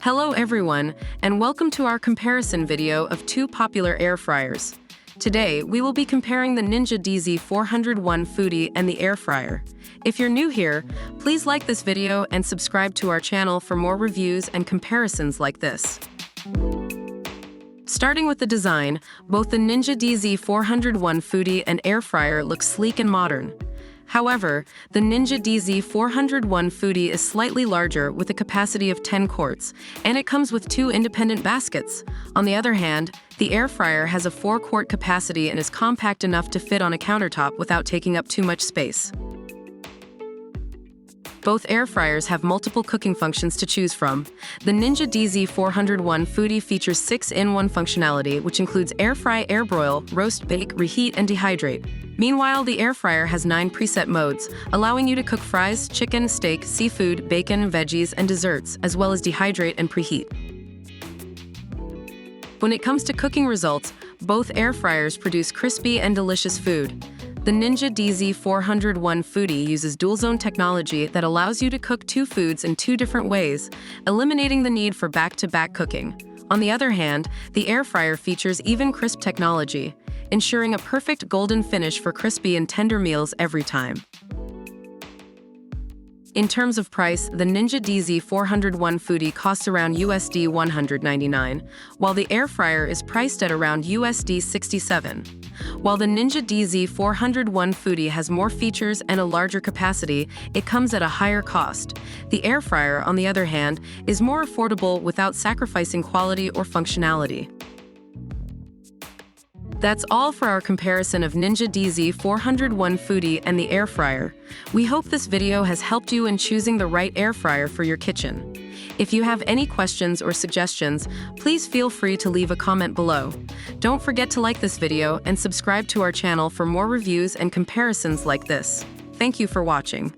Hello everyone, and welcome to our comparison video of two popular air fryers. Today, we will be comparing the Ninja DZ401 Foodi and the air fryer. If you're new here, please like this video and subscribe to our channel for more reviews and comparisons like this. Starting with the design, both the Ninja DZ401 Foodi and air fryer look sleek and modern. However, the Ninja DZ401 Foodi is slightly larger with a capacity of 10 quarts, and it comes with two independent baskets. On the other hand, the air fryer has a 4-quart capacity and is compact enough to fit on a countertop without taking up too much space. Both air fryers have multiple cooking functions to choose from. The Ninja DZ401 Foodi features 6-in-1 functionality, which includes air fry, air broil, roast, bake, reheat, and dehydrate. Meanwhile, the air fryer has 9 preset modes, allowing you to cook fries, chicken, steak, seafood, bacon, veggies, and desserts, as well as dehydrate and preheat. When it comes to cooking results, both air fryers produce crispy and delicious food. The Ninja DZ401 Foodi uses DualZone technology that allows you to cook two foods in two different ways, eliminating the need for back-to-back cooking. On the other hand, the air fryer features even crisp technology, ensuring a perfect golden finish for crispy and tender meals every time. In terms of price, the Ninja DZ401 Foodi costs around USD $199, while the air fryer is priced at around USD $67. While the Ninja DZ401 Foodi has more features and a larger capacity, it comes at a higher cost. The air fryer, on the other hand, is more affordable without sacrificing quality or functionality. That's all for our comparison of Ninja DZ401 Foodi and the air fryer. We hope this video has helped you in choosing the right air fryer for your kitchen. If you have any questions or suggestions, please feel free to leave a comment below. Don't forget to like this video and subscribe to our channel for more reviews and comparisons like this. Thank you for watching.